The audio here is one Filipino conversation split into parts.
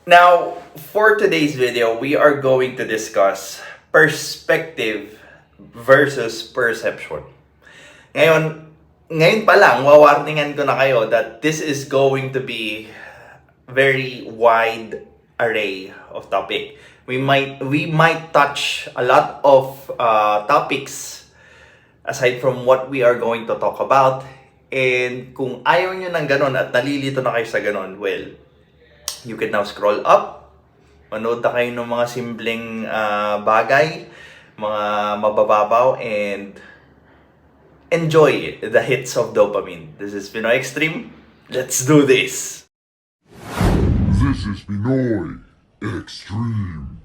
Now, for today's video, we are going to discuss perspective versus perception. Ngayon, ngayon pa lang, wawarningan ko na kayo that this is going to be very wide array of topic. We might touch a lot of topics aside from what we are going to talk about. And kung ayaw nyo ng ganon at nalilito na kayo sa ganon, well, you can now scroll up, manood na kayo ng mga simpleng bagay, mga mabababaw, and enjoy the hits of dopamine. This is Pinoy Extreme. Let's do this! This is Pinoy Extreme.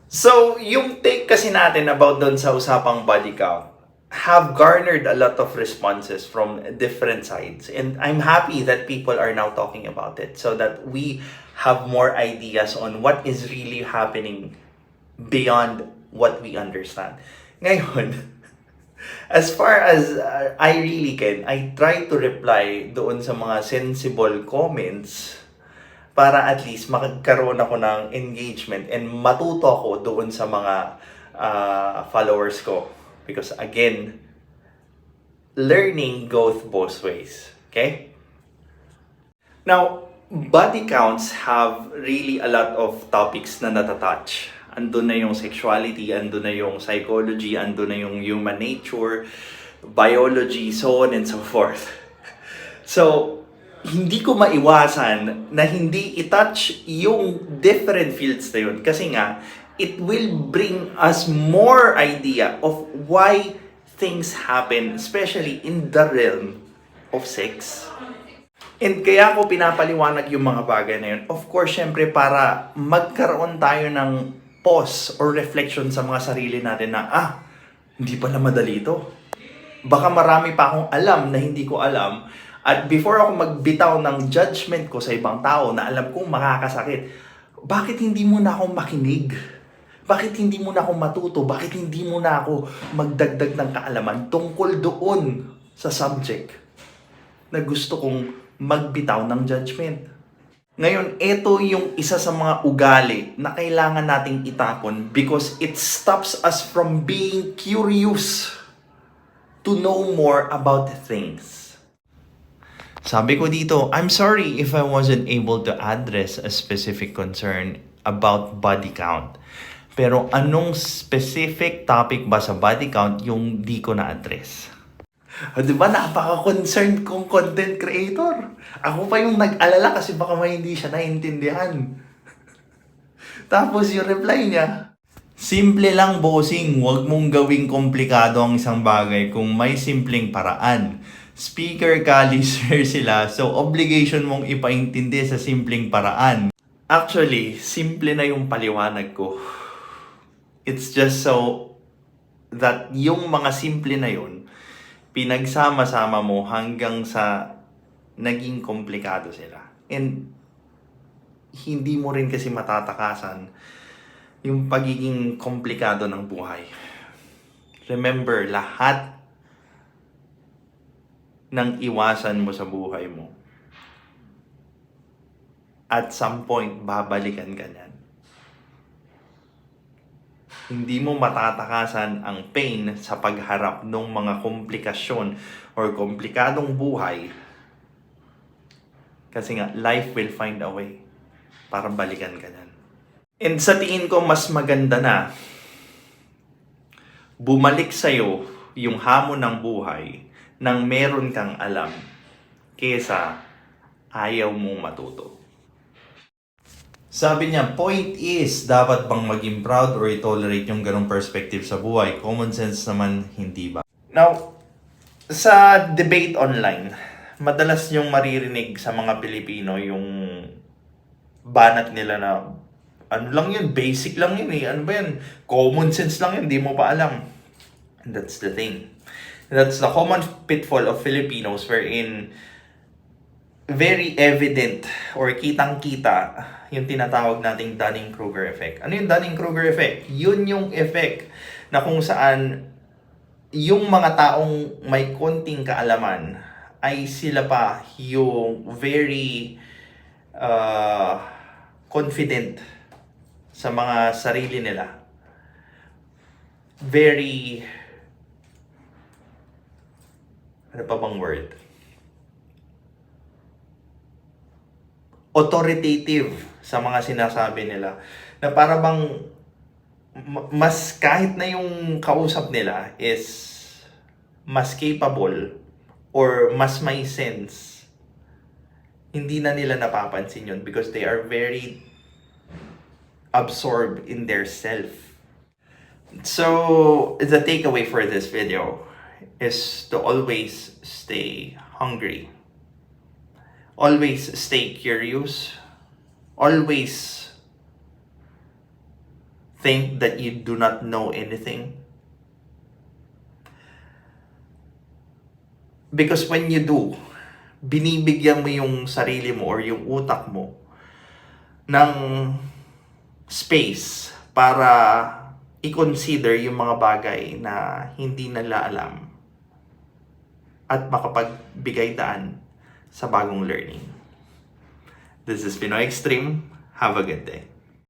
So, yung take kasi natin about doon sa usapang body count have garnered a lot of responses from different sides. And I'm happy that people are now talking about it so that we have more ideas on what is really happening beyond what we understand. Ngayon, as far as I really can, I try to reply doon sa mga sensible comments para at least magkaroon ako ng engagement and matuto ako doon sa mga followers ko. Because again, learning goes both ways. Okay? Now, body counts have really a lot of topics na natatouch. Andun na yung sexuality, andun na yung psychology, andun na yung human nature, biology, so on and so forth. So, hindi ko maiwasan na hindi itouch yung different fields na yun. Kasi nga, it will bring us more idea of why things happen, especially in the realm of sex. And kaya ko pinapaliwanag yung mga bagay na yun. Of course, syempre para magkaroon tayo ng pause or reflection sa mga sarili natin na, hindi pala madali ito. Baka marami pa akong alam na hindi ko alam. At before ako magbitaw ng judgment ko sa ibang tao na alam kong makakasakit, bakit hindi mo na akong makinig? Bakit hindi mo na ako matuto? Bakit hindi mo na ako magdagdag ng kaalaman tungkol doon sa subject na gusto kong magbitaw ng judgment? Ngayon, ito yung isa sa mga ugali na kailangan nating itapon because it stops us from being curious to know more about things. Sabi ko dito, I'm sorry if I wasn't able to address a specific concern about body count. Pero anong specific topic ba sa body count yung di ko na-address? Diba, napaka-concerned kong content creator. Ako pa yung nag-alala kasi baka may hindi siya naiintindihan. Tapos yung reply niya, simple lang bossing, huwag mong gawing komplikado ang isang bagay kung may simpleng paraan. Speaker ka, listener sila, so obligation mong ipaintindi sa simpleng paraan. Actually, simple na yung paliwanag ko. It's just so that yung mga simple na yun, pinagsama-sama mo hanggang sa naging komplikado sila. And hindi mo rin kasi matatakasan yung pagiging komplikado ng buhay. Remember, lahat ng iwasan mo sa buhay mo, at some point, babalikan ka niyan. Hindi mo matatakasan ang pain sa pagharap ng mga komplikasyon or komplikadong buhay kasi nga, life will find a way para balikan ka niyan. And sa tingin ko, mas maganda na bumalik sa'yo yung hamon ng buhay nang meron kang alam kesa ayaw mong matuto. Sabi niya, point is, dapat bang maging proud or i-tolerate yung ganong perspective sa buhay? Common sense naman, hindi ba? Now, sa debate online, madalas yung maririnig sa mga Pilipino yung banat nila na ano lang yun, basic lang yun eh. Ano ba yan? Common sense lang yun, di mo pa alam. And that's the thing. That's the common pitfall of Filipinos wherein very evident or kitang-kita yung tinatawag nating Dunning-Kruger effect. Ano yung Dunning-Kruger effect? Yun yung effect na kung saan yung mga taong may konting kaalaman ay sila pa yung very confident sa mga sarili nila. Very, ano pa bang word? Authoritative sa mga sinasabi nila. Na para bang mas kahit na yung kausap nila is mas capable or mas may sense, hindi na nila napapansin yun because they are very absorbed in their self. So, the takeaway for this video is to always stay hungry. Always stay curious. Always think that you do not know anything. Because when you do, binibigyan mo yung sarili mo or yung utak mo ng space para i-consider yung mga bagay na hindi nila alam at makapagbigay daan sa bagong learning. This is Pinoy Extreme. Have a good day.